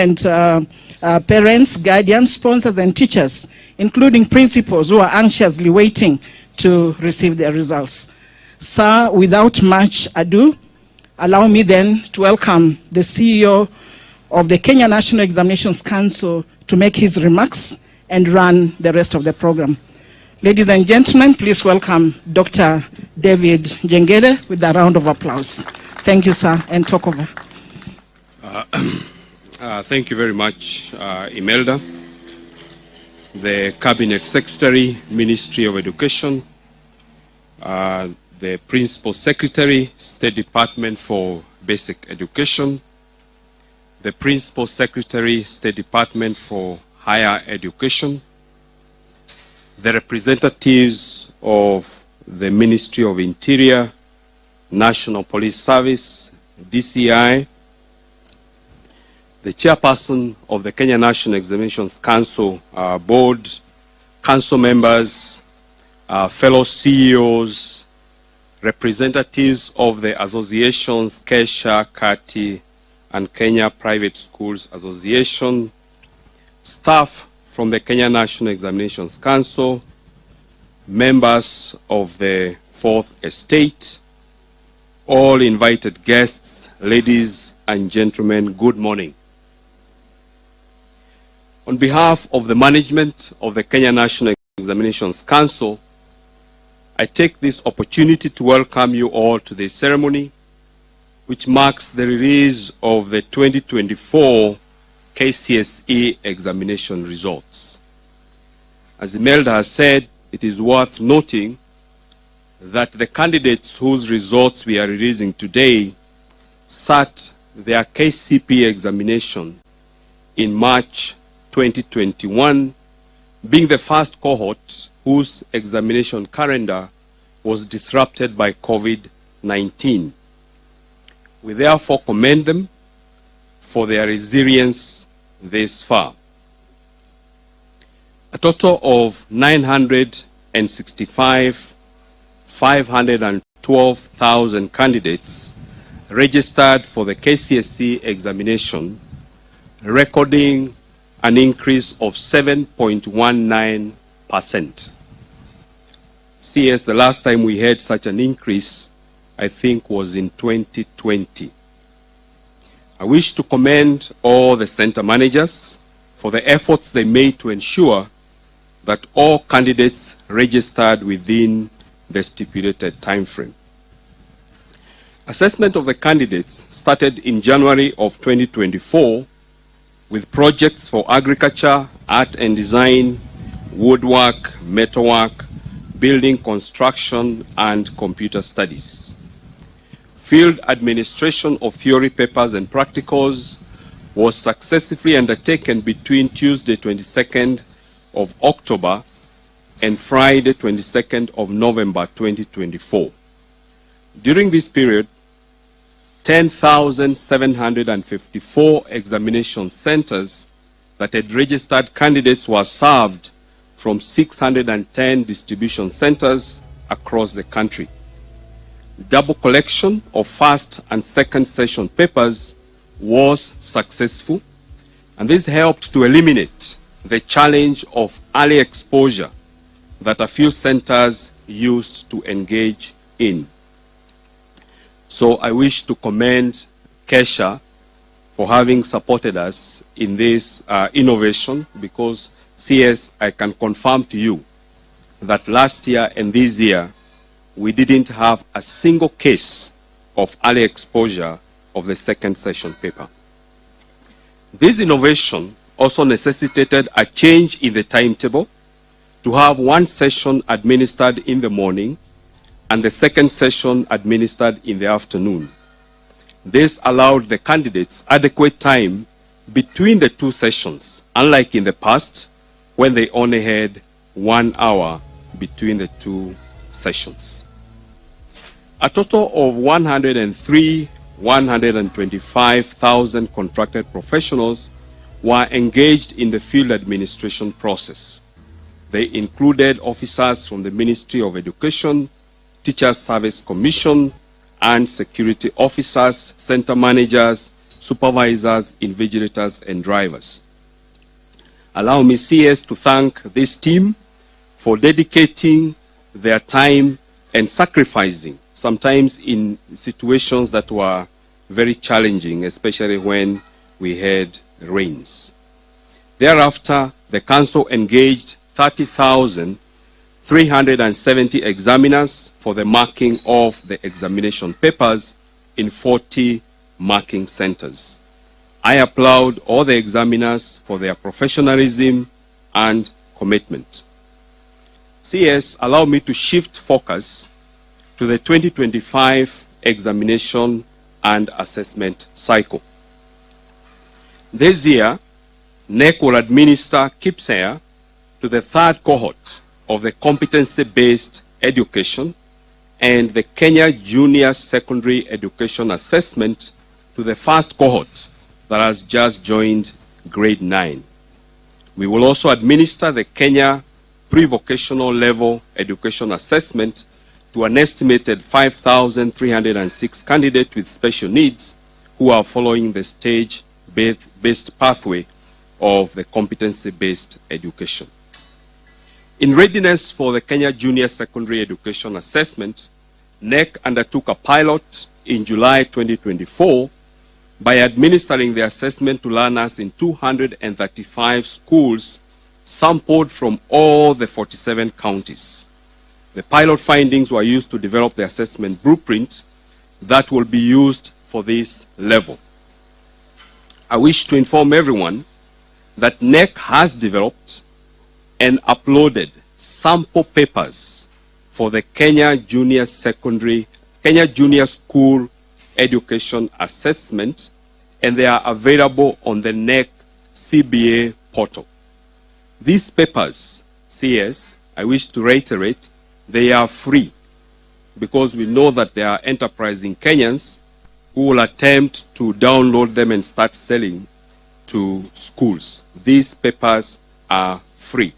parents, guardians, sponsors, and teachers, including principals who are anxiously waiting to receive their results. Sir, without much ado, allow me then to welcome the CEO of the Kenya National Examinations Council to make his remarks and run the rest of the program. Ladies and gentlemen, please welcome Dr. David Njengere with a round of applause. Thank you, sir, and talk over. Thank you very much, Imelda, the Cabinet Secretary, Ministry of Education, the Principal Secretary, State Department for Basic Education, the Principal Secretary, State Department for Higher Education, the representatives of the Ministry of Interior, National Police Service, DCI, the chairperson of the Kenya National Examinations Council board, council members, fellow CEOs, representatives of the associations Kcse, KNEC, and Kenya Private Schools Association, staff from the Kenya National Examinations Council, members of the Fourth Estate, all invited guests, ladies and gentlemen, good morning. On behalf of the management of the Kenya National Examinations Council, I take this opportunity to welcome you all to this ceremony, which marks the release of the 2024 Kcse examination results. As Imelda has said, it is worth noting that the candidates whose results we are releasing today sat their KCPE examination in March 2021, being the first cohort whose examination calendar was disrupted by COVID-19. We therefore commend them for their resilience this far. A total of 512,000 candidates registered for the Kcse examination, recording an increase of 7.19%. CS, the last time we had such an increase, I think, was in 2020. I wish to commend all the center managers for the efforts they made to ensure that all candidates registered within the stipulated time frame. Assessment of the candidates started in January of 2024 with projects for agriculture, art and design, woodwork, metalwork, building construction, and computer studies. Field administration of theory papers and practicals was successfully undertaken between Tuesday 22nd of October and Friday 22nd of November 2024. During this period, 10,754 examination centers that had registered candidates were served from 610 distribution centers across the country. Double collection of first and second session papers was successful, and this helped to eliminate the challenge of early exposure that a few centers used to engage in. So I wish to commend Kcse for having supported us in this innovation, because CS, I can confirm to you that last year and this year, we didn't have a single case of early exposure of the second session paper. This innovation also necessitated a change in the timetable to have one session administered in the morning and the second session administered in the afternoon. This allowed the candidates adequate time between the two sessions, unlike in the past when they only had 1 hour between the two sessions. A total of 125,000 contracted professionals were engaged in the field administration process. They included officers from the Ministry of Education, Teachers Service Commission, and security officers, center managers, supervisors, invigilators, and drivers. Allow me, CS, to thank this team for dedicating their time and sacrificing, sometimes in situations that were very challenging, especially when we had rains. Thereafter, the Council engaged 30,370 examiners for the marking of the examination papers in 40 marking centers. I applaud all the examiners for their professionalism and commitment. CS, allow me to shift focus to the 2025 examination and assessment cycle. This year, KNEC will administer Kcse to the third cohort of the competency-based education and the Kenya Junior Secondary Education Assessment to the first cohort that has just joined grade 9. We will also administer the Kenya Pre-Vocational Level Education Assessment to an estimated 5,306 candidates with special needs who are following the stage-based pathway of the competency-based education. In readiness for the Kenya Junior Secondary Education Assessment, KNEC undertook a pilot in July 2024 by administering the assessment to learners in 235 schools sampled from all the 47 counties. The pilot findings were used to develop the assessment blueprint that will be used for this level. I wish to inform everyone that KNEC has developed and uploaded sample papers for the Kenya Junior School Education Assessment, and they are available on the KNEC CBA portal. These papers, CS, I wish to reiterate, they are free because we know that there are enterprising Kenyans who will attempt to download them and start selling to schools. These papers are free.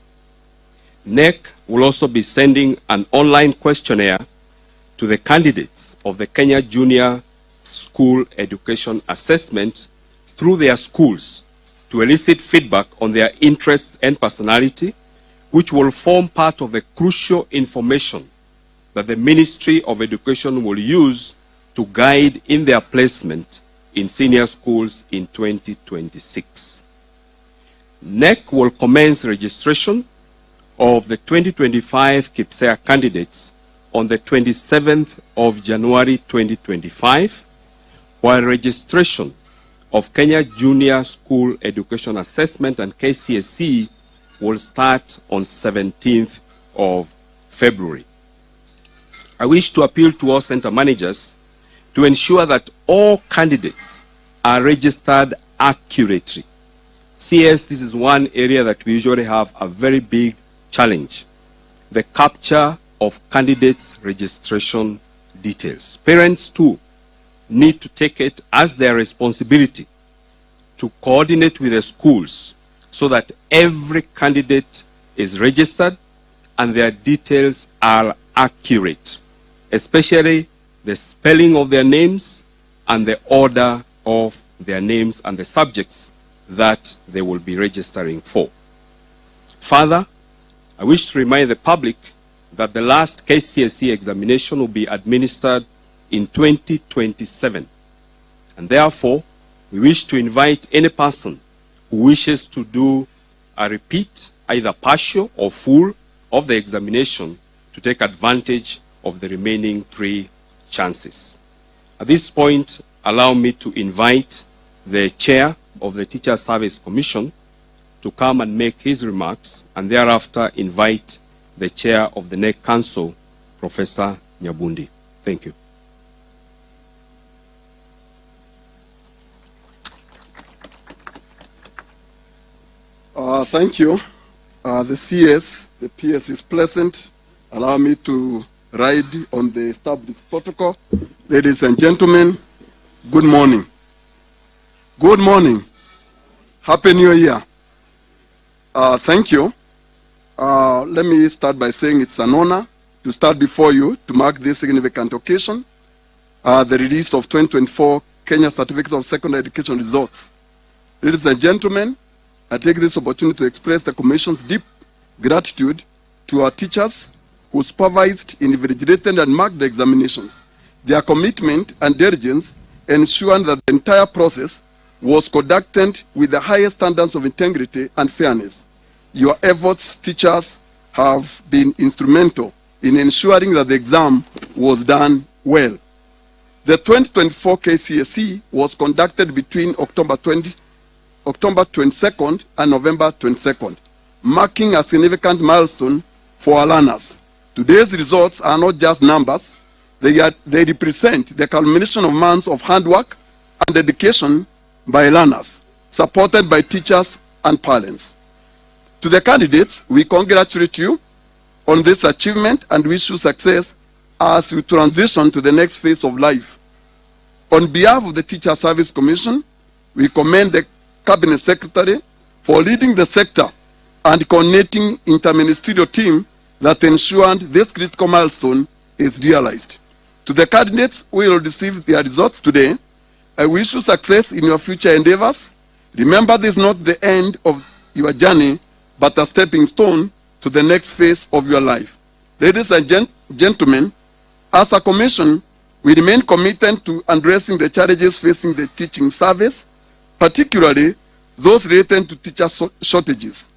KNEC will also be sending an online questionnaire to the candidates of the Kenya Junior School Education Assessment through their schools to elicit feedback on their interests and personality, which will form part of the crucial information that the Ministry of Education will use to guide in their placement in senior schools in 2026. KNEC will commence registration of the 2025 Kcse candidates on the 27th of January 2025, while registration of Kenya Junior School Education Assessment and Kcse will start on 17th of February. I wish to appeal to all center managers to ensure that all candidates are registered accurately. CS, this is one area that we usually have a very big challenge: the capture of candidates' registration details. Parents too need to take it as their responsibility to coordinate with the schools so that every candidate is registered and their details are accurate, especially the spelling of their names and the order of their names and the subjects that they will be registering for. Further, I wish to remind the public that the last Kcse examination will be administered in 2027. And therefore, we wish to invite any person who wishes to do a repeat, either partial or full, of the examination to take advantage of the remaining 3 chances. At this point, allow me to invite the chair of the Teacher Service Commission to come and make his remarks, and thereafter invite the chair of the KNEC Council, Professor Nyabundi. Thank you. Thank you. The CS, the PS is pleasant. Allow me to ride on the established protocol. Ladies and gentlemen, good morning. Good morning. Happy New Year. Thank you. Let me start by saying it's an honor to start before you to mark this significant occasion, the release of 2024 Kenya Certificate of Secondary Education results. Ladies and gentlemen, I take this opportunity to express the Commission's deep gratitude to our teachers who supervised, invigilated, and marked the examinations. Their commitment and diligence ensured that the entire process was conducted with the highest standards of integrity and fairness. Your efforts, teachers, have been instrumental in ensuring that the exam was done well. The 2024 Kcse was conducted between October 22nd and November 22nd, marking a significant milestone for our learners. Today's results are not just numbers, they represent the culmination of months of hard work and dedication by learners, supported by teachers and parents. To the candidates, we congratulate you on this achievement and wish you success as you transition to the next phase of life. On behalf of the Teacher Service Commission, we commend the Cabinet Secretary for leading the sector and coordinating interministerial team that ensured this critical milestone is realized. To the candidates who will receive their results today, I wish you success in your future endeavors. Remember, this is not the end of your journey, but a stepping stone to the next phase of your life. Ladies and gentlemen, as a commission, we remain committed to addressing the challenges facing the teaching service, particularly those related to teacher shortages.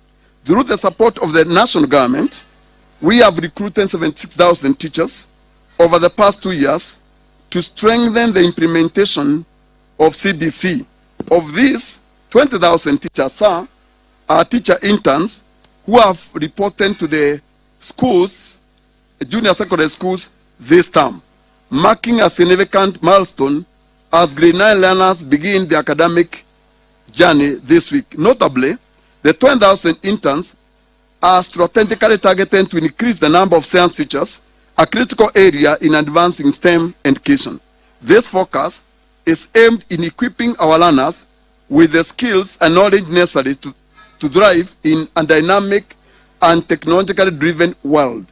Through the support of the national government, we have recruited 76,000 teachers over the past 2 years to strengthen the implementation of CBC. Of these, 20,000 teachers are teacher interns who have reported to the schools, junior secondary schools, this term, marking a significant milestone as grade 9 learners begin their academic journey this week. Notably, the 20,000 interns are strategically targeted to increase the number of science teachers, a critical area in advancing STEM education. This focus is aimed in equipping our learners with the skills and knowledge necessary to thrive in a dynamic and technologically driven world.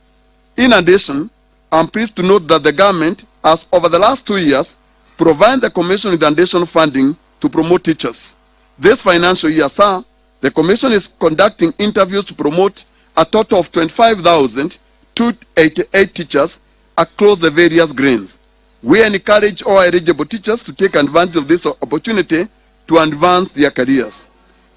In addition, I'm pleased to note that the government has, over the last 2 years, provided the Commission with additional funding to promote teachers. This financial year, sir, the Commission is conducting interviews to promote a total of 25,288 teachers across the various grades. We encourage all eligible teachers to take advantage of this opportunity to advance their careers.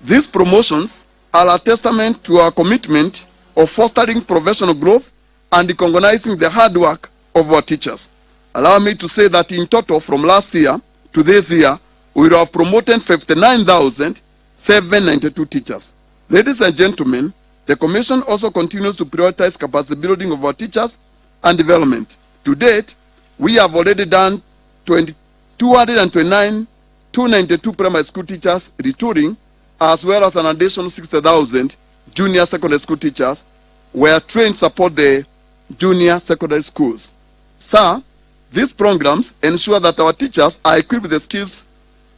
These promotions are a testament to our commitment of fostering professional growth and recognizing the hard work of our teachers. Allow me to say that in total, from last year to this year, we have promoted 59,792 teachers. Ladies and gentlemen, the Commission also continues to prioritize capacity building of our teachers and development. To date, we have already done 292 primary school teachers retouring, as well as an additional 60,000 junior secondary school teachers were trained to support the junior secondary schools. Sir, these programs ensure that our teachers are equipped with the skills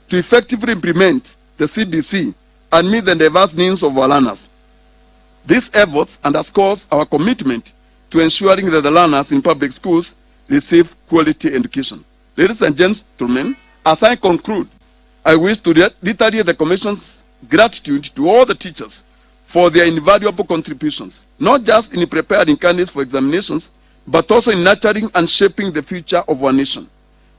to effectively implement the CBC and meet the diverse needs of our learners. These efforts underscores our commitment to ensuring that the learners in public schools receive quality education. Ladies and gentlemen, as I conclude, I wish to reiterate the Commission's gratitude to all the teachers for their invaluable contributions, not just in preparing candidates for examinations, but also in nurturing and shaping the future of our nation.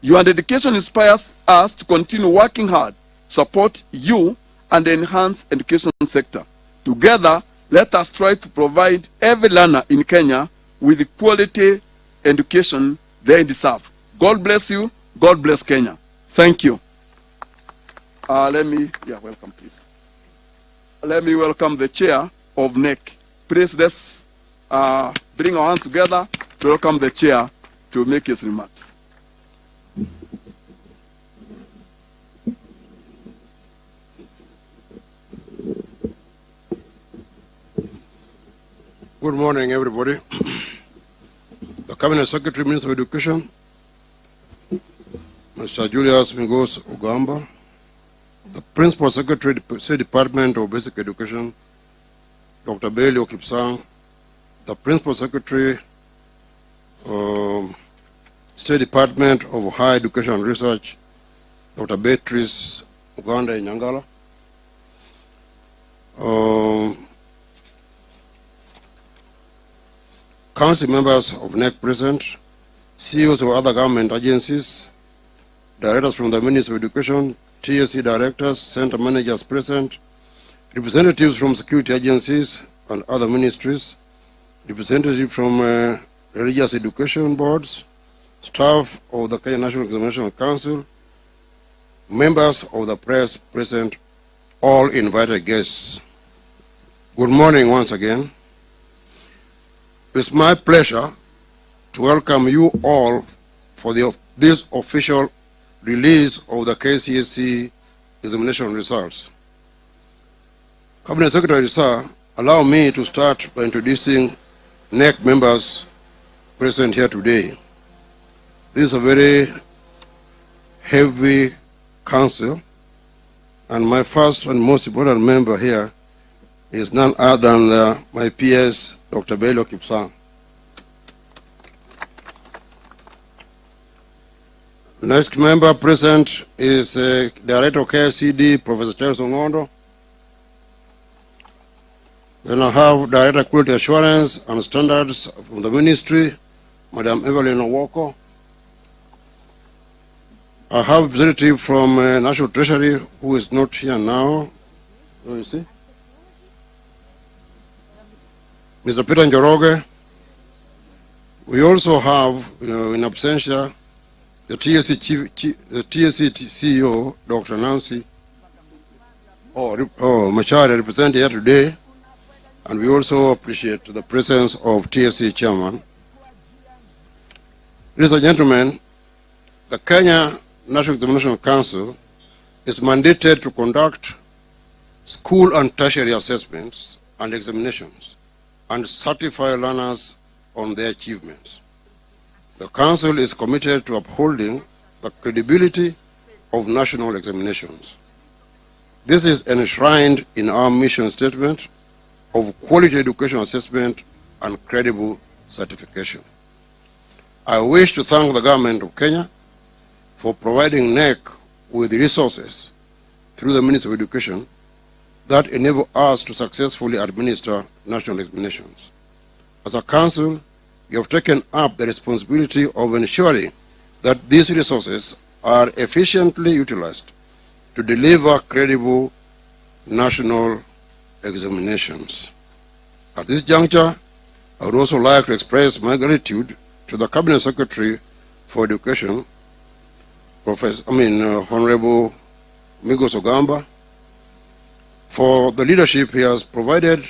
Your dedication inspires us to continue working hard, support you, and enhance the education sector. Together, let us try to provide every learner in Kenya with the quality education they deserve. God bless you. God bless Kenya. Thank you. Welcome, please. Let me welcome the chair of KNEC. Please, let's bring our hands together to welcome the chair to make his remarks. Good morning, everybody. The Cabinet Secretary, Minister of Education, Mr. Julius Ogamba, the Principal Secretary, State Department of Basic Education, Dr. Bailey Okipsang, the Principal Secretary, State Department of Higher Education and Research, Dr. Beatrice Uganda Nyangala, council members of NEC present, CEOs of other government agencies, directors from the Ministry of Education, TSC directors, center managers present, representatives from security agencies and other ministries, representatives from religious education boards, staff of the Kenya National Examination Council, members of the press present, all invited guests. Good morning once again. It's my pleasure to welcome you all for this official release of the Kcse examination results. Cabinet Secretary, sir, allow me to start by introducing NEC members present here today. This is a very heavy council, and my first and most important member here is none other than my PS, Dr. Bello Kipsang. Next member present is Director of KCD, Professor Charles Ongondo. Then I have Director of Quality Assurance and Standards from the Ministry, Madam Evelyn Owoko. I have a representative from National Treasury who is not here now. Where is he? Mr. Peter Njoroge. We also have, in absentia, the TSC CEO, Dr. Nancy Machari, represented here today, and we also appreciate the presence of TSC Chairman. Ladies and gentlemen, the Kenya National Examination Council is mandated to conduct school and tertiary assessments and examinations and certify learners on their achievements. The Council is committed to upholding the credibility of national examinations. This is enshrined in our mission statement of quality education assessment and credible certification. I wish to thank the government of Kenya for providing NEC with resources through the Ministry of Education that enable us to successfully administer national examinations. As a council, we have taken up the responsibility of ensuring that these resources are efficiently utilized to deliver credible national examinations. At this juncture, I would also like to express my gratitude to the Cabinet Secretary for Education, Honorable Migos Ogamba, for the leadership he has provided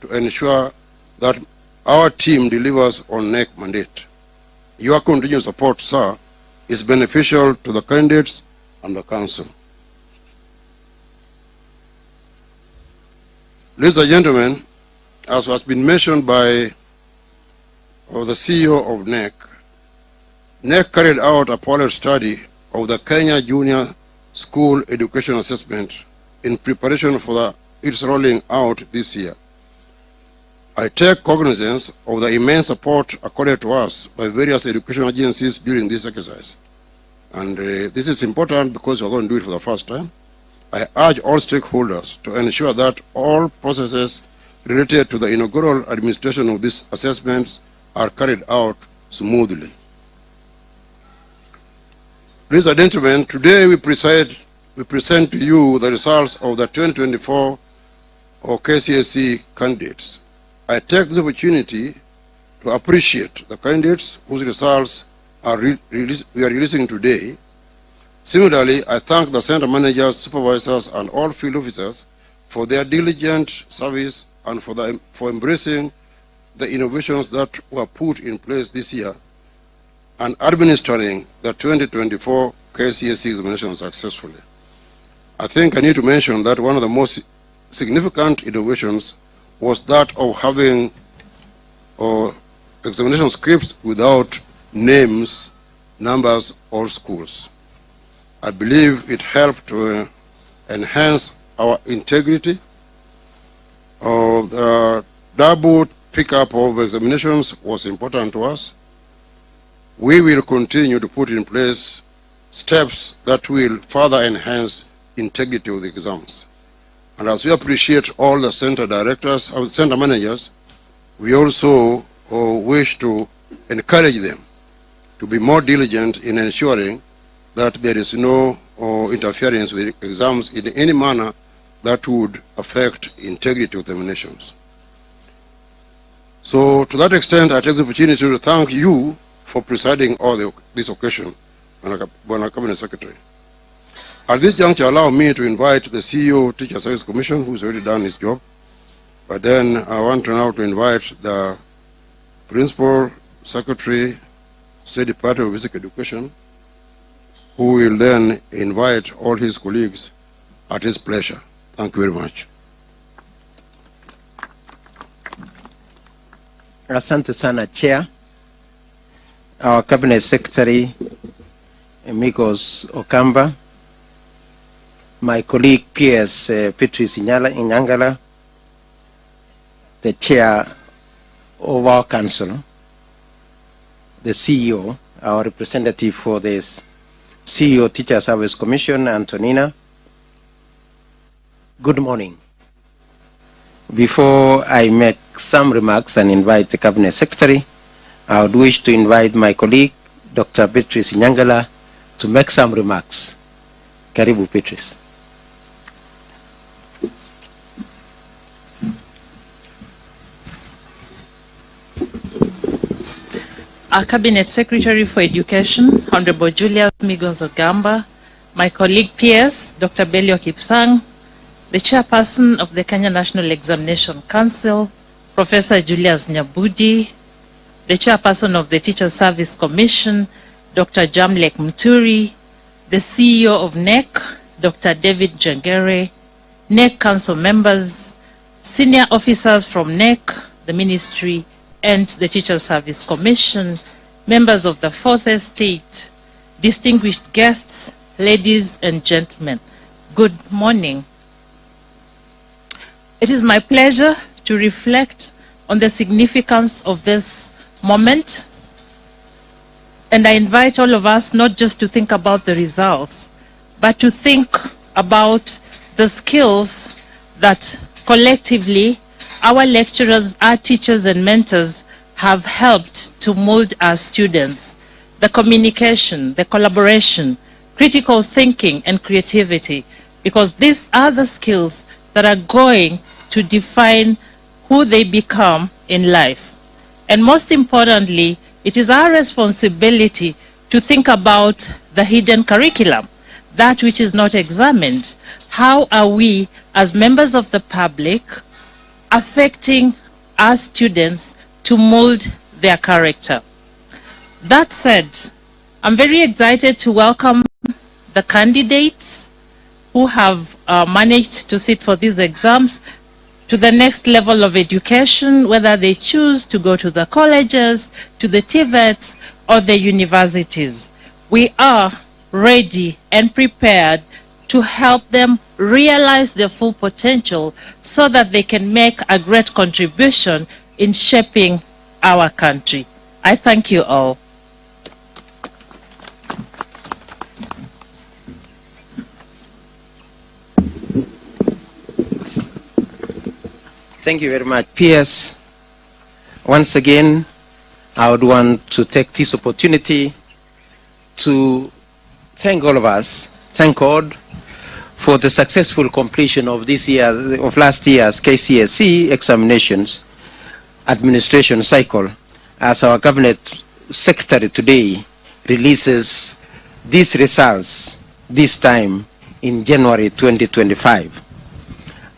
to ensure that our team delivers on NEC mandate. Your continued support, sir, is beneficial to the candidates and the council. Ladies and gentlemen, as has been mentioned by the CEO of NEC, NEC carried out a pilot study of the Kenya Junior School Education Assessment in preparation for its rolling out this year. I take cognizance of the immense support accorded to us by various education agencies during this exercise. And this is important because we're going to do it for the first time. I urge all stakeholders to ensure that all processes related to the inaugural administration of these assessments are carried out smoothly. Ladies and gentlemen, today we present to you the results of the 2024 Kcse candidates. I take this opportunity to appreciate the candidates whose results we are releasing today. Similarly, I thank the center managers, supervisors, and all field officers for their diligent service and for embracing the innovations that were put in place this year and administering the 2024 Kcse examination successfully. I think I need to mention that one of the most significant innovations was that of having examination scripts without names, numbers, or schools. I believe it helped to enhance our integrity. The double pickup of examinations was important to us. We will continue to put in place steps that will further enhance integrity of the exams. And as we appreciate all the center directors, center managers, we also wish to encourage them to be more diligent in ensuring that there is no interference with the exams in any manner that would affect integrity of the examinations. So to that extent, I take the opportunity to thank you for presiding over this occasion, Honorable Cabinet Secretary. At this juncture, allow me to invite the CEO Teacher Service Commission, who's already done his job. But then I want now to invite the Principal Secretary, State Department of Basic Education, who will then invite all his colleagues at his pleasure. Thank you very much. Asante sana, Chair. Our Cabinet Secretary, Amigos Ogamba, my colleague Kcse Patrice Inyangala, the Chair of our Council, the CEO, our representative for this CEO Teacher Service Commission, Antonina. Good morning. Before I make some remarks and invite the Cabinet Secretary, I would wish to invite my colleague, Dr. Patrice Inyangala, to make some remarks. Karibu, Patrice. Our Cabinet Secretary for Education, Honorable Julius Ogamba, my colleague PS, Dr. Belio Kipsang, the Chairperson of the Kenya National Examination Council, Professor Julius Nyabudi, the Chairperson of the Teacher Service Commission, Dr. Jamlek Mturi, the CEO of KNEC, Dr. David Jangere, KNEC Council members, senior officers from KNEC, the Ministry, and the Teacher Service Commission, members of the Fourth Estate, distinguished guests, ladies and gentlemen, good morning. It is my pleasure to reflect on the significance of this moment, and I invite all of us not just to think about the results, but to think about the skills that collectively our lecturers, our teachers and mentors have helped to mold our students. The communication, the collaboration, critical thinking and creativity, because these are the skills that are going to define who they become in life. And most importantly, it is our responsibility to think about the hidden curriculum, that which is not examined. How are we, as members of the public, affecting our students to mold their character? That said, I'm very excited to welcome the candidates who have managed to sit for these exams to the next level of education, whether they choose to go to the colleges, to the TVETs, or the universities. We are ready and prepared to help them realize their full potential so that they can make a great contribution in shaping our country. I thank you all. Thank you very much, PS. Once again, I would want to take this opportunity to thank all of us, thank God for the successful completion of last year's Kcse examinations administration cycle, as our Cabinet Secretary today releases these results this time in January 2025.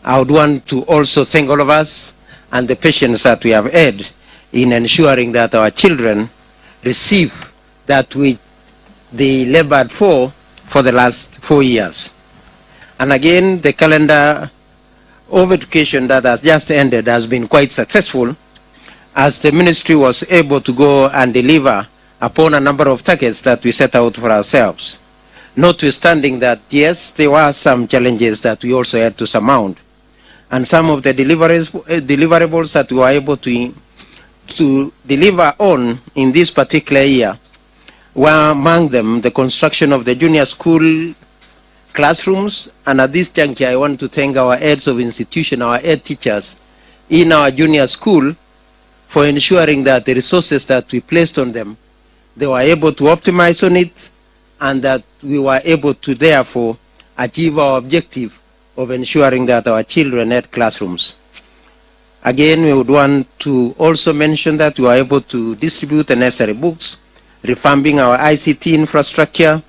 I would want to also thank all of us and the patience that we have had in ensuring that our children receive that which they labored for the last 4 years. And again, the calendar of education that has just ended has been quite successful, as the ministry was able to go and deliver upon a number of targets that we set out for ourselves. Notwithstanding that, yes, there were some challenges that we also had to surmount. And some of the deliverables that we were able to deliver on in this particular year were among them the construction of the junior school classrooms. And at this juncture, I want to thank our heads of institution, our head teachers in our junior school for ensuring that the resources that we placed on them, they were able to optimize on it, and that we were able to therefore achieve our objective of ensuring that our children had classrooms. Again, we would want to also mention that we were able to distribute the necessary books, revamping our ICT infrastructure,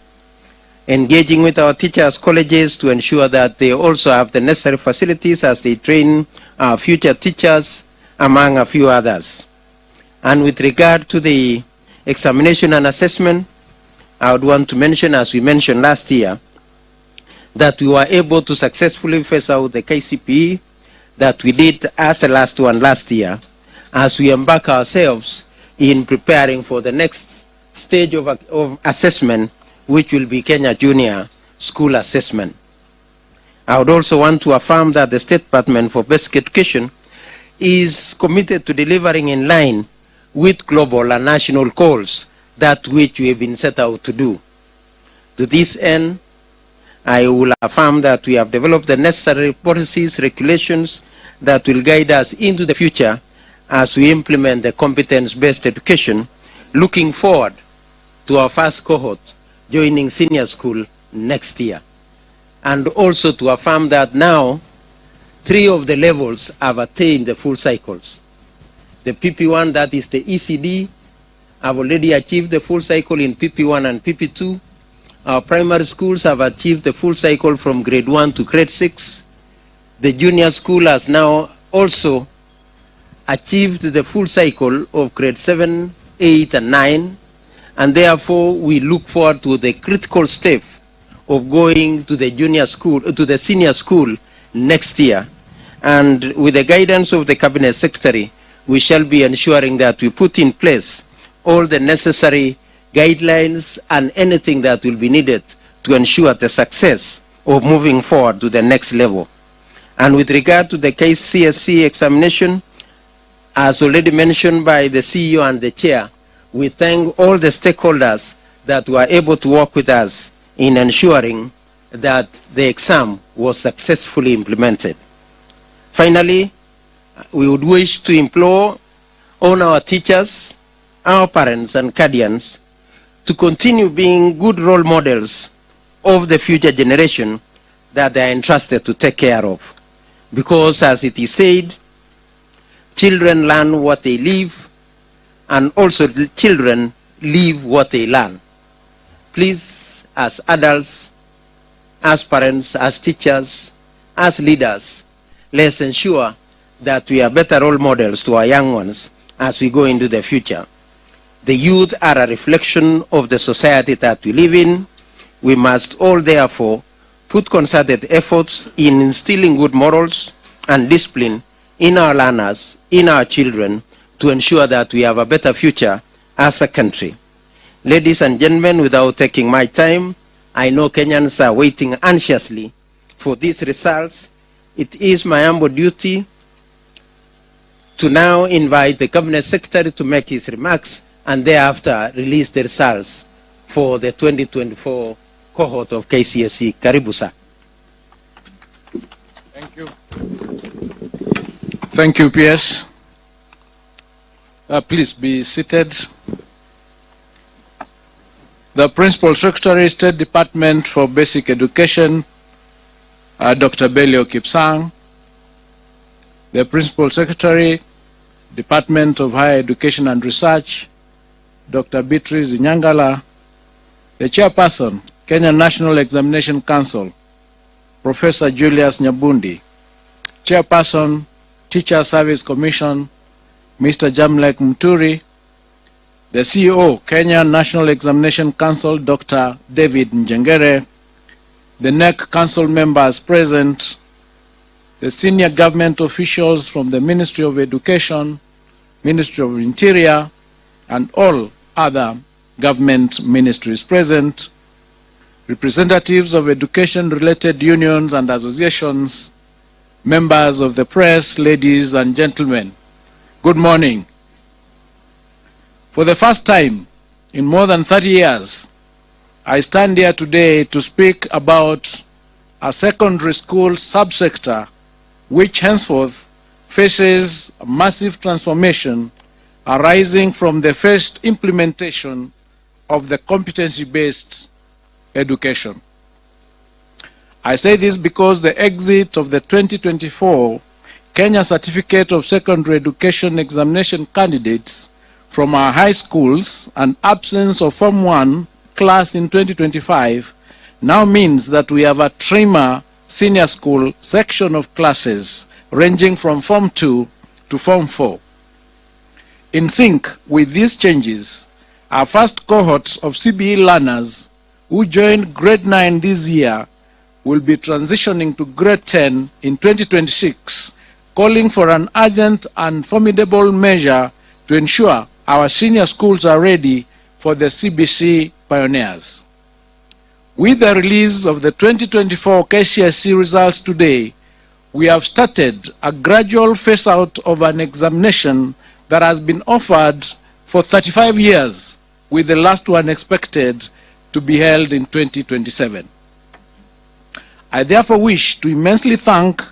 engaging with our teachers' colleges to ensure that they also have the necessary facilities as they train our future teachers, among a few others. And with regard to the examination and assessment, I would want to mention, as we mentioned last year, that we were able to successfully phase out the KCPE that we did as the last one last year, as we embark ourselves in preparing for the next stage of assessment, which will be Kenya Junior School Assessment. I would also want to affirm that the State Department for Basic Education is committed to delivering in line with global and national goals, that which we have been set out to do. To this end, I will affirm that we have developed the necessary policies, regulations that will guide us into the future as we implement the competence-based education, looking forward to our first cohort joining senior school next year. And also to affirm that now 3 of the levels have attained the full cycles. The PP1, that is the ECD, have already achieved the full cycle in PP1 and PP2. Our primary schools have achieved the full cycle from grade 1 to grade 6. The junior school has now also achieved the full cycle of grade 7, 8, and 9. And therefore, we look forward to the critical step of going to the junior school, to the senior school next year. And with the guidance of the Cabinet Secretary, we shall be ensuring that we put in place all the necessary guidelines and anything that will be needed to ensure the success of moving forward to the next level. And with regard to the Kcse examination, as already mentioned by the CEO and the Chair, we thank all the stakeholders that were able to work with us in ensuring that the exam was successfully implemented. Finally, we would wish to implore on our teachers, our parents and guardians to continue being good role models of the future generation that they are entrusted to take care of. Because as it is said, children learn what they live, and also children live what they learn. Please, as adults, as parents, as teachers, as leaders, let's ensure that we are better role models to our young ones as we go into the future. The youth are a reflection of the society that we live in. We must all therefore put concerted efforts in instilling good morals and discipline in our learners, in our children, to ensure that we have a better future as a country. Ladies and gentlemen, without taking my time, I know Kenyans are waiting anxiously for these results. It is my humble duty to now invite the Cabinet Secretary to make his remarks and thereafter release the results for the 2024 cohort of KCSE. Karibu sir. Thank you. Thank you, PS. Please be seated. The Principal Secretary, State Department for Basic Education, Dr. Belio Kipsang. The Principal Secretary, Department of Higher Education and Research, Dr. Beatrice Nyangala. The Chairperson, Kenya National Examination Council, Professor Julius Nyabundi. Chairperson, Teacher Service Commission, Mr. Jamlek Muturi. The CEO, Kenya National Examination Council, Dr. David Njengere. The KNEC Council members present, the senior government officials from the Ministry of Education, Ministry of Interior, and all other government ministries present, representatives of education-related unions and associations, members of the press, ladies and gentlemen, good morning. For the first time, in more than 30 years, I stand here today to speak about a secondary school subsector which henceforth faces a massive transformation arising from the first implementation of the competency-based education. I say this because the exit of the 2024 Kenya Certificate of Secondary Education examination candidates from our high schools and absence of Form 1 class in 2025 now means that we have a trimmer senior school section of classes ranging from Form 2 to Form 4. In sync with these changes, our first cohort of CBE learners who joined grade 9 this year will be transitioning to grade 10 in 2026, calling for an urgent and formidable measure to ensure our senior schools are ready for the CBC pioneers. With the release of the 2024 Kcse results today, we have started a gradual phase-out of an examination that has been offered for 35 years, with the last one expected to be held in 2027. I therefore wish to immensely thank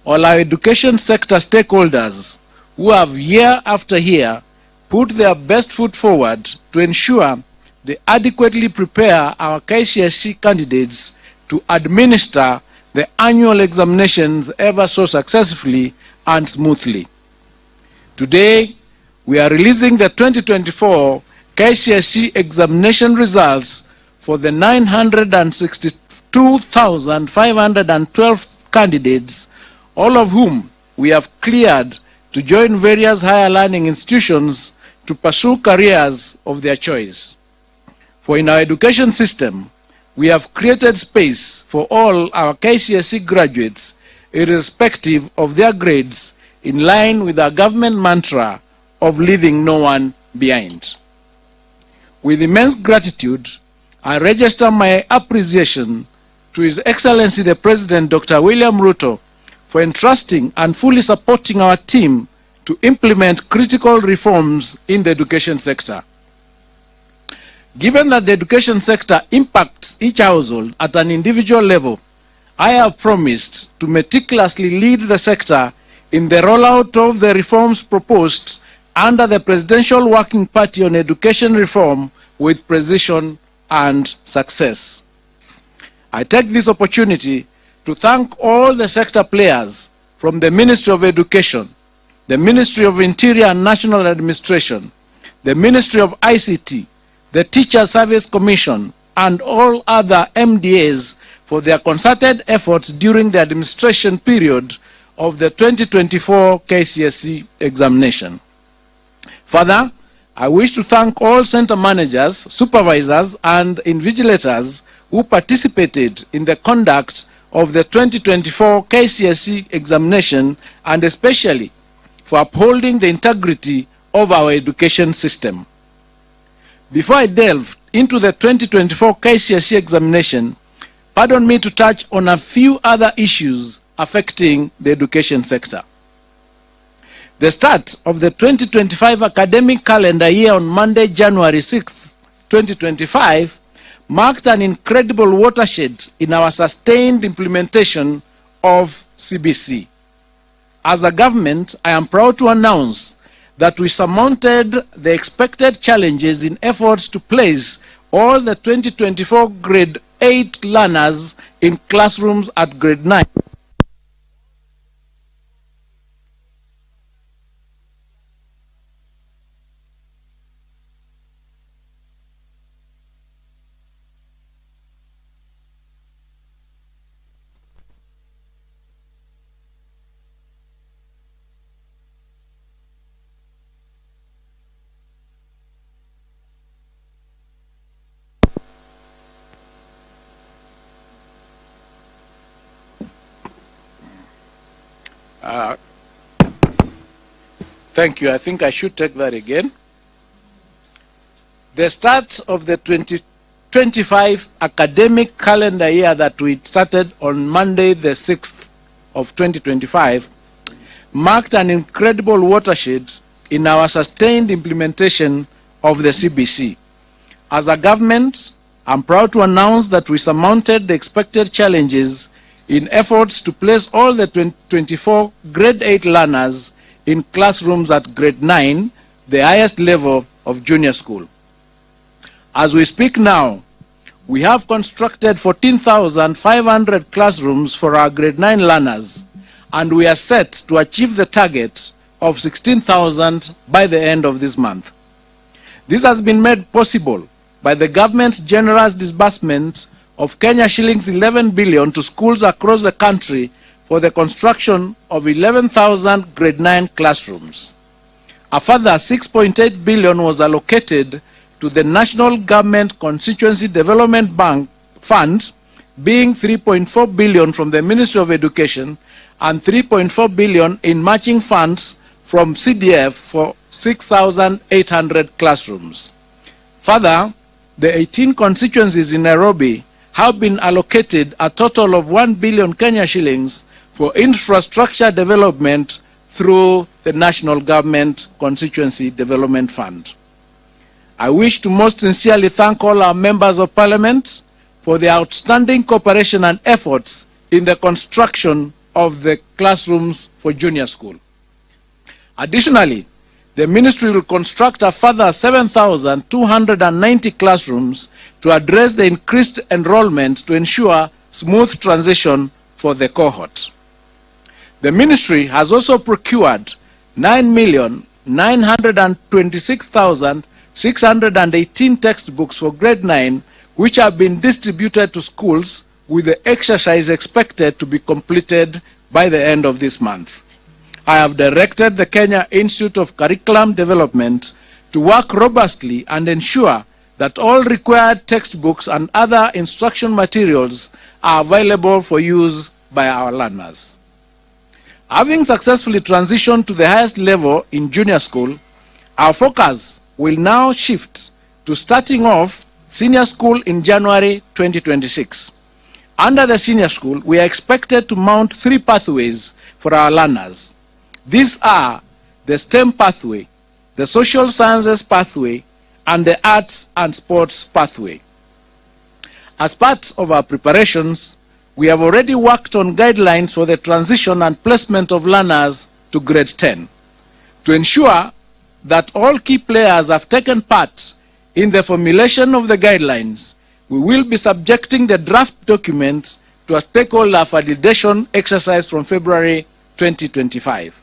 all our education sector stakeholders who have year after year put their best foot forward to ensure they adequately prepare our Kcse candidates to administer the annual examinations ever so successfully and smoothly. Today, we are releasing the 2024 Kcse examination results for the 962,512 candidates, all of whom we have cleared to join various higher learning institutions to pursue careers of their choice. For in our education system, we have created space for all our Kcse graduates, irrespective of their grades, in line with our government mantra of leaving no one behind. With immense gratitude, I register my appreciation to His Excellency the President, Dr. William Ruto, for entrusting and fully supporting our team to implement critical reforms in the education sector. Given that the education sector impacts each household at an individual level, I have promised to meticulously lead the sector in the rollout of the reforms proposed under the Presidential Working Party on Education Reform with precision and success. I take this opportunity to thank all the sector players from the Ministry of Education, the Ministry of Interior and National Administration, the Ministry of ICT, the Teacher Service Commission, and all other MDAs for their concerted efforts during the administration period of the 2024 Kcse examination. Further, I wish to thank all center managers, supervisors, and invigilators who participated in the conduct of the 2024 Kcse examination, and especially for upholding the integrity of our education system. Before I delve into the 2024 Kcse examination, pardon me to touch on a few other issues affecting the education sector. The start of the 2025 academic calendar year on Monday, January 6, 2025, marked an incredible watershed in our sustained implementation of CBC. As a government, I am proud to announce that we surmounted the expected challenges in efforts to place all the 2024 grade 8 learners in classrooms at grade 9. Thank you. I think I should take that again. The start of the 2025 academic calendar year that we started on Monday, the 6th of 2025, marked an incredible watershed in our sustained implementation of the CBC. As a government, I'm proud to announce that we surmounted the expected challenges in efforts to place all the 24 grade 8 learners in classrooms at grade 9, the highest level of junior school. As we speak now, we have constructed 14,500 classrooms for our grade 9 learners, and we are set to achieve the target of 16,000 by the end of this month. This has been made possible by the government's generous disbursement of Kenya shillings 11 billion to schools across the country for the construction of 11,000 grade 9 classrooms. A further 6.8 billion was allocated to the National Government Constituency Development Bank Fund, being 3.4 billion from the Ministry of Education and 3.4 billion in matching funds from CDF for 6,800 classrooms. Further, the 18 constituencies in Nairobi have been allocated a total of 1 billion Kenya shillings for infrastructure development through the National Government Constituency Development Fund. I wish to most sincerely thank all our members of Parliament for their outstanding cooperation and efforts in the construction of the classrooms for junior school. Additionally, the ministry will construct a further 7,290 classrooms to address the increased enrollment to ensure smooth transition for the cohort. The ministry has also procured 9,926,618 textbooks for grade 9, which have been distributed to schools, with the exercise expected to be completed by the end of this month. I have directed the Kenya Institute of Curriculum Development to work robustly and ensure that all required textbooks and other instruction materials are available for use by our learners. Having successfully transitioned to the highest level in junior school, our focus will now shift to starting off senior school in January 2026. Under the senior school, we are expected to mount 3 pathways for our learners. These are the STEM pathway, the social sciences pathway, and the arts and sports pathway. As part of our preparations, we have already worked on guidelines for the transition and placement of learners to grade 10. To ensure that all key players have taken part in the formulation of the guidelines, we will be subjecting the draft documents to a stakeholder validation exercise from February 2025.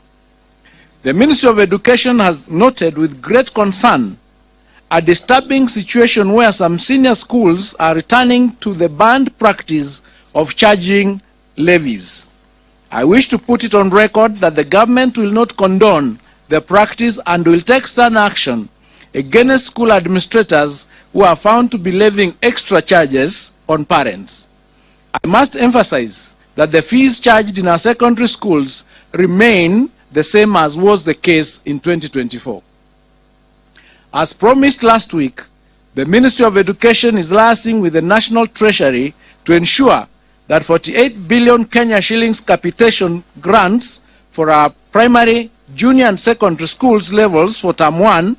The Ministry of Education has noted with great concern a disturbing situation where some senior schools are returning to the banned practice of charging levies. I wish to put it on record that the government will not condone the practice and will take stern action against school administrators who are found to be levying extra charges on parents. I must emphasize that the fees charged in our secondary schools remain the same as was the case in 2024. As promised last week, the Ministry of Education is liaising with the National Treasury to ensure that 48 billion Kenya shillings capitation grants for our primary, junior and secondary schools levels for Term 1,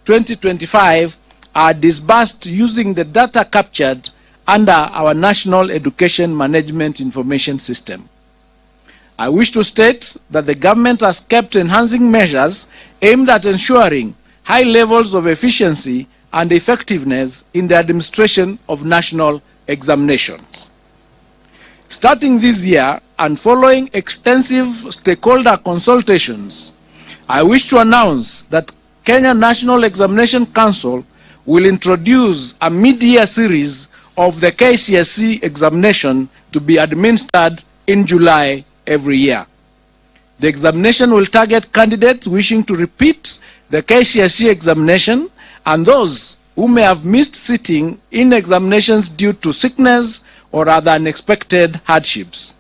2025 are disbursed using the data captured under our National Education Management Information System. I wish to state that the government has kept enhancing measures aimed at ensuring high levels of efficiency and effectiveness in the administration of national examinations. Starting this year and following extensive stakeholder consultations, I wish to announce that Kenya National Examination Council will introduce a mid-year series of the Kcse examination to be administered in July every year. The examination will target candidates wishing to repeat the Kcse examination and those who may have missed sitting in examinations due to sickness or other unexpected hardships.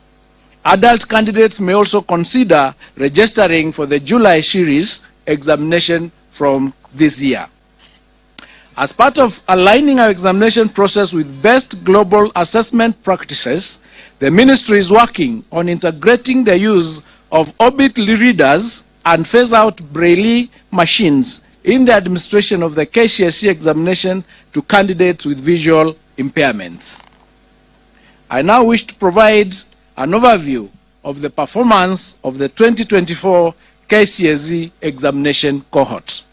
Adult candidates may also consider registering for the July series examination from this year. As part of aligning our examination process with best global assessment practices, the ministry is working on integrating the use of orbit readers and phase out Braille machines in the administration of the Kcse examination to candidates with visual impairments. I now wish to provide an overview of the performance of the 2024 Kcse examination cohort.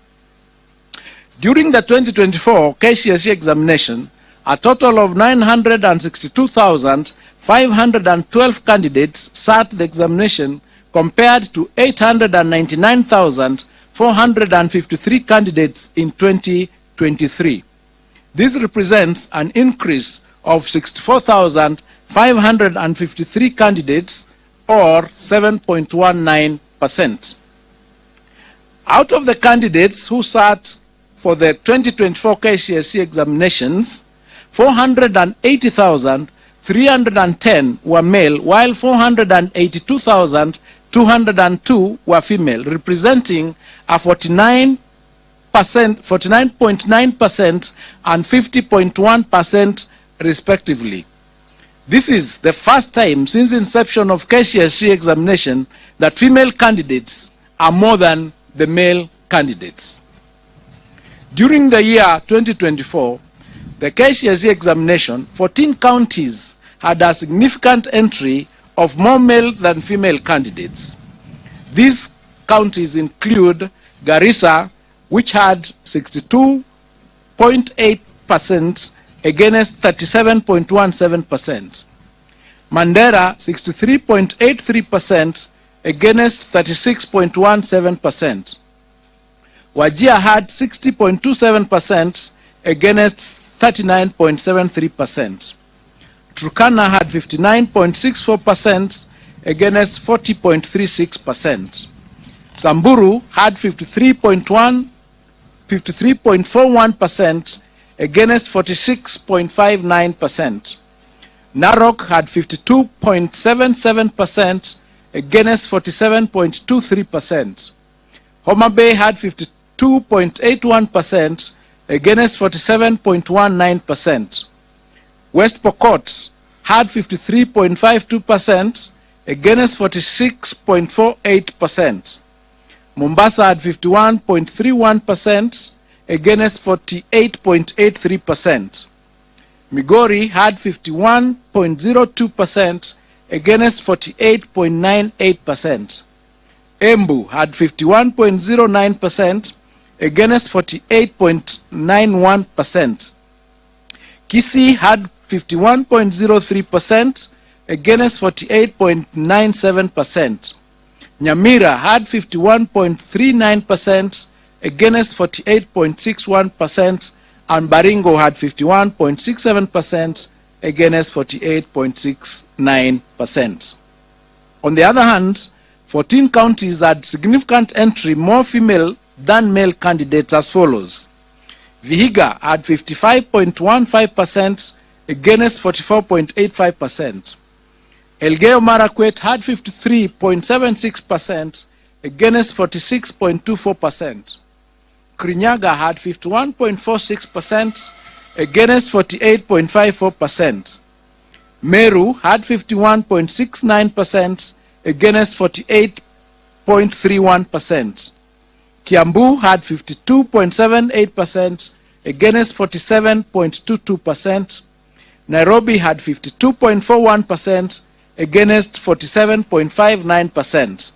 During the 2024 Kcse examination, a total of 962,512 candidates sat the examination compared to 899,453 candidates in 2023. This represents an increase of 64,553 candidates, or 7.19%. Out of the candidates who sat for the 2024 Kcse examinations, 480,310 were male, while 482,202 were female, representing a 49.9% and 50.1% respectively. This is the first time since inception of Kcse examination that female candidates are more than the male candidates. During the year 2024, the Kcse examination, 14 counties had a significant entry of more male than female candidates. These counties include Garissa, which had 62.8% against 37.17%. Mandera, 63.83% against 36.17%. Wajir had 60.27% against 39.73%. Turkana had 59.64% against 40.36%. Samburu had 53.41% against 46.59%. Narok had 52.77% against 47.23%. Homa Bay had 52.81% against 47.19%. West Pokot had 53.52% against 46.48%. Mombasa had 51.31% against 48.83%. Migori had 51.02% against 48.98%. Embu had 51.09% against 48.91%. Kcse had 51.03% against 48.97%. Nyamira had 51.39% against 48.61%, and Baringo had 51.67% against 48.69%. On the other hand, 14 counties had significant entry more female than male candidates as follows. Vihiga had 55.15% against 44.85%. Elgeyo Marakwet had 53.76% against 46.24%. Kirinyaga had 51.46% against 48.54%. Meru had 51.69% against 48.31%. Kiambu had 52.78% against 47.22%. Nairobi had 52.41% against 47.59%.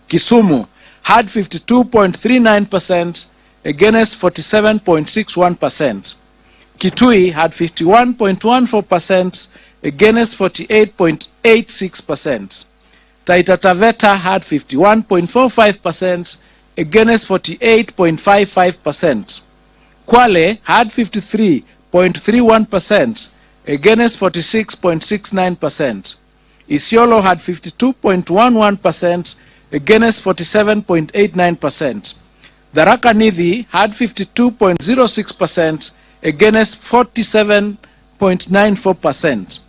Kisumu had 52.39% against 47.61%. Kitui had 51.14% against 48.86%. Taita Taveta had 51.45% against 48.55%. Kwale had 53.31% against 46.69%. Isiolo had 52.11% against 47.89%. Tharaka Nithi had 52.06% against 47.94%.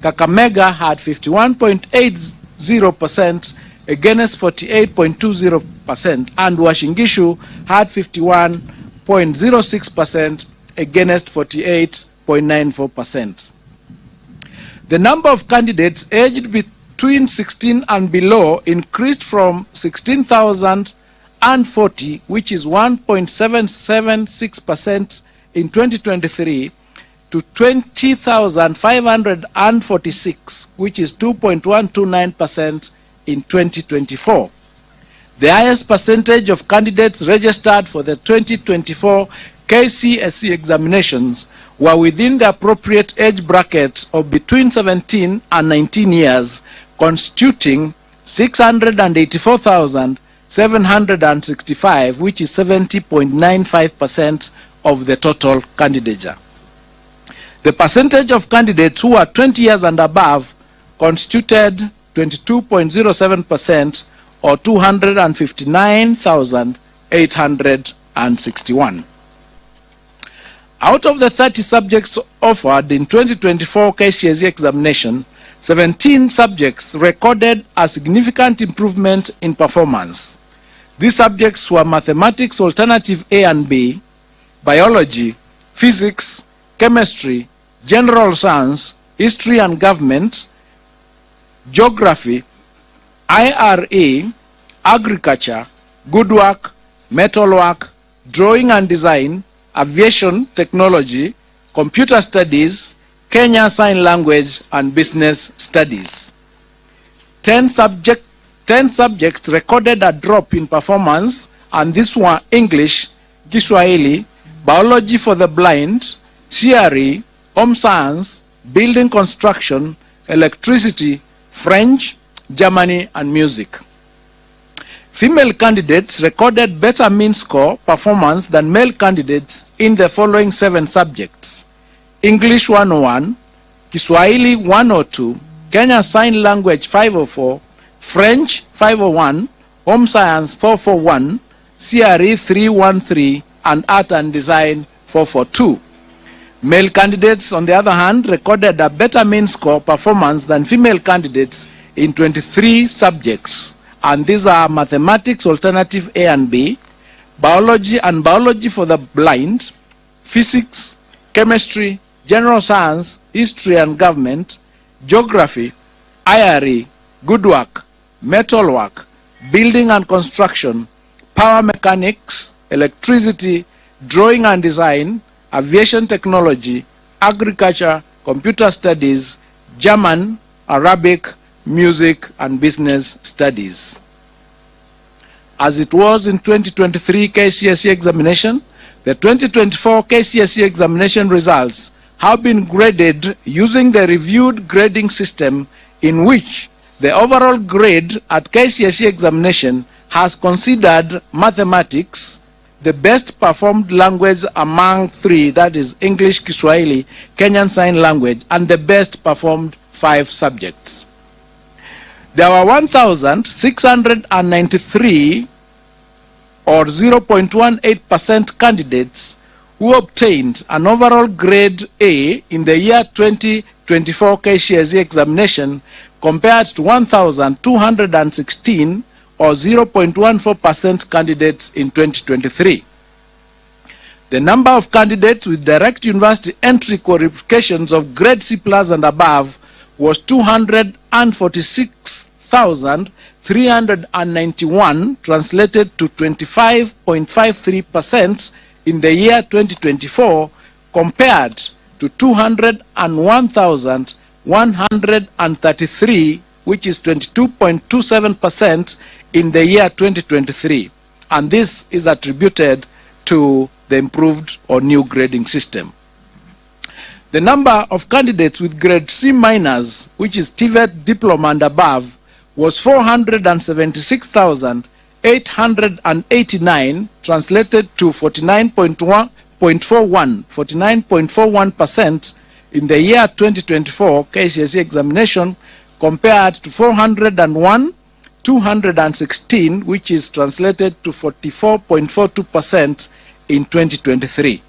Kakamega had 51.80% against 48.20%, and Washingishu had 51.06% against 48.94%. The number of candidates aged between 16 and below increased from 16,000 2,540, which is 1.776% in 2023, to 20,546, which is 2.129% in 2024. The highest percentage of candidates registered for the 2024 Kcse examinations were within the appropriate age bracket of between 17 and 19 years, constituting 684,765, which is 70.95% of the total candidature. The percentage of candidates who are 20 years and above constituted 22.07%, or 259,861. Out of the 30 subjects offered in 2024 Kcse examination, 17 subjects recorded a significant improvement in performance. These subjects were mathematics alternative A and B, biology, physics, chemistry, general science, history and government, geography, IRA, agriculture, woodwork, metalwork, drawing and design, aviation technology, computer studies, Kenya Sign Language, and business studies. 10 subjects recorded a drop in performance, and these were English, Kiswahili, biology for the blind, CRE, home science, building construction, electricity, French, Germany, and music. Female candidates recorded better mean score performance than male candidates in the following 7 subjects: English 101, Kiswahili 102, Kenya Sign Language 504, French 501, Home Science 441, CRE 313, and Art and Design 442. Male candidates, on the other hand, recorded a better mean score performance than female candidates in 23 subjects, and these are mathematics alternative A and B, biology and biology for the blind, physics, chemistry, general science, history and government, geography, IRE, woodwork, metalwork, building and construction, power mechanics, electricity, drawing and design, aviation technology, agriculture, computer studies, German, Arabic, music, and business studies. As it was in 2023 Kcse examination, the 2024 Kcse examination results have been graded using the reviewed grading system, in which the overall grade at Kcse examination has considered mathematics the best performed language among 3, that is English, Kiswahili, Kenyan Sign Language, and the best performed 5 subjects. There were 1,693, or 0.18% candidates who obtained an overall grade A in the year 2024 Kcse examination, compared to 1,216, or 0.14% candidates in 2023. The number of candidates with direct university entry qualifications of grade C+ and above was 246,391, translated to 25.53% in the year 2024, compared to 201,133, which is 22.27% in the year 2023. And this is attributed to the improved or new grading system. The number of candidates with grade C-, which is TVET diploma and above, was 476,889, translated to 49.41% in the year 2024 Kcse examination, compared to 401,216, which is translated to 44.42% in 2023.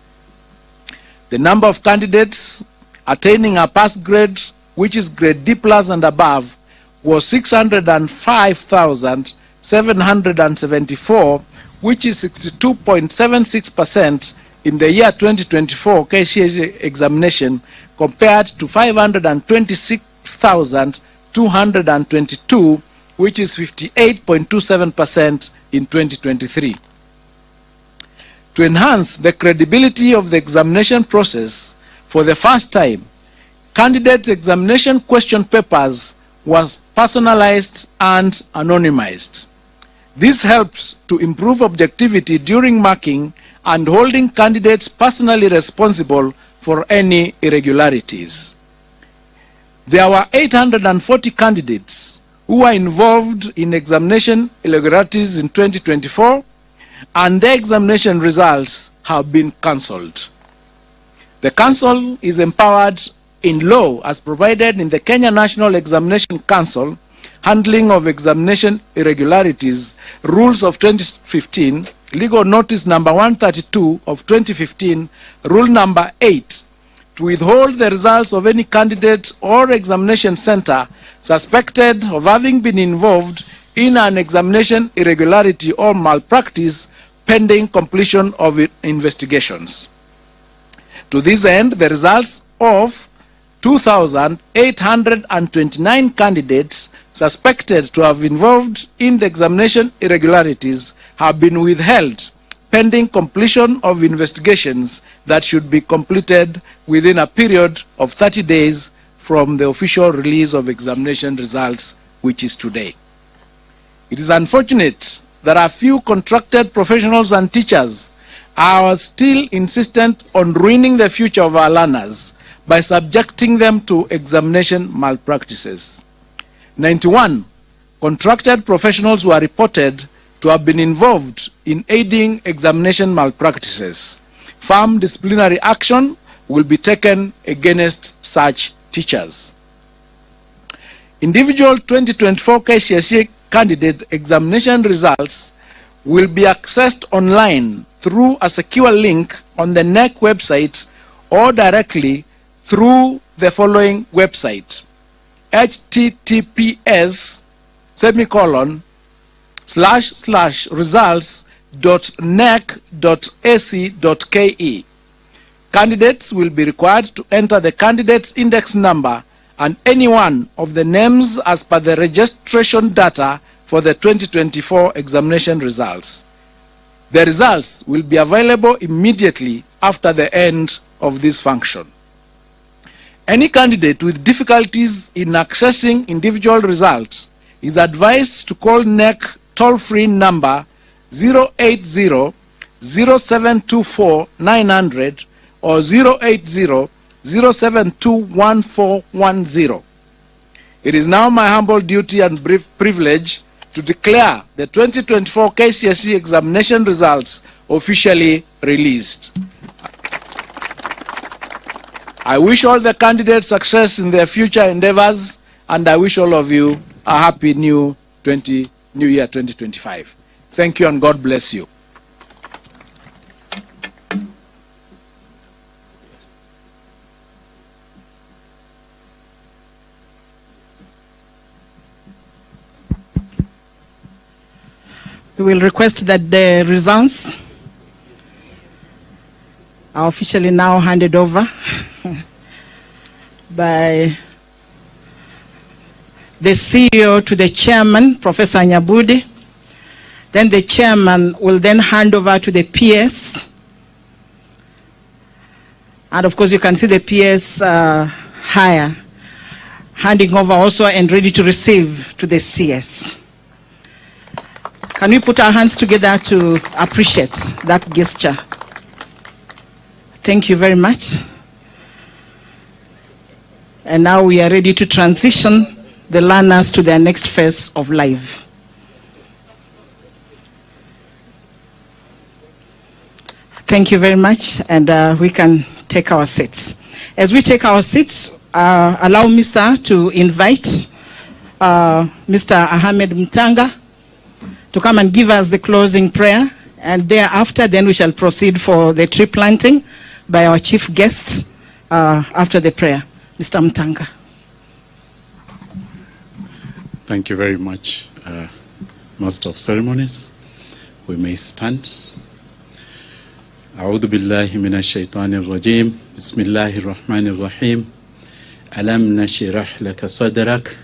The number of candidates attaining a pass grade, which is grade D+ and above, was 605,774, which is 62.76% in the year 2024 Kcse examination, compared to 526,222, which is 58.27% in 2023. To enhance the credibility of the examination process, for the first time, candidates' examination question papers was personalized and anonymized. This helps to improve objectivity during marking and holding candidates personally responsible for any irregularities. There were 840 candidates who were involved in examination irregularities in 2024, and their examination results have been cancelled. The Council is empowered in law as provided in the Kenya National Examination Council Handling of Examination Irregularities Rules of 2015, Legal Notice number 132 of 2015, Rule number 8, to withhold the results of any candidate or examination center suspected of having been involved in an examination irregularity or malpractice pending completion of investigations. To this end, the results of 2,829 candidates suspected to have involved in the examination irregularities have been withheld pending completion of investigations that should be completed within a period of 30 days from the official release of examination results, which is today. It is unfortunate that a few contracted professionals and teachers are still insistent on ruining the future of our learners by subjecting them to examination malpractices. 91 contracted professionals were reported to have been involved in aiding examination malpractices. Firm disciplinary action will be taken against such teachers. Individual 2024 Kcse candidate examination results will be accessed online through a secure link on the KNEC website or directly through the following website: https://results.knec.ac.ke. Candidates will be required to enter the candidate's index number and any one of the names as per the registration data for the 2024 examination results. The results will be available immediately after the end of this function. Any candidate with difficulties in accessing individual results is advised to call KNEC toll-free number 080-0724-900 or 080-0721-410. It is now my humble duty and privilege to declare the 2024 Kcse examination results officially released. I wish all the candidates success in their future endeavors, and I wish all of you a happy new year 2025. Thank you and God bless you. We will request that the results are officially now handed over by the CEO to the chairman, Professor Nyabudi. Then the chairman will then hand over to the PS. And of course, you can see the PS higher, handing over also and ready to receive to the CS. Can we put our hands together to appreciate that gesture? Thank you very much. And now we are ready to transition the learners to their next phase of life. Thank you very much, and we can take our seats. As we take our seats, allow me, sir, to invite Mr. Ahmed Mtanga to come and give us the closing prayer, and thereafter then we shall proceed for the tree planting by our chief guest after the prayer. Mr. Mtanga. Thank you very much, Master of Ceremonies. We may stand. أعوذ بالله من الشيطان الرجيم بسم الله الرحمن الرحيم ألم نشرح لك صدرك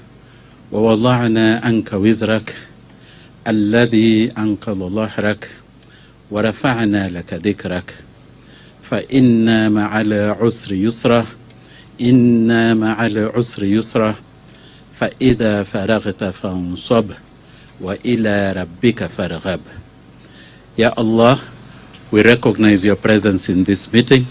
ووضعنا عنك وزرك الذي أنقض ظهرك ورفعنا لك ذكرك فإن مع العسر يسرا إن مع العسر يسرا فإذا فرغت فانصب وإلى ربك فارغب. Ya Allah, we recognize your presence in this meeting.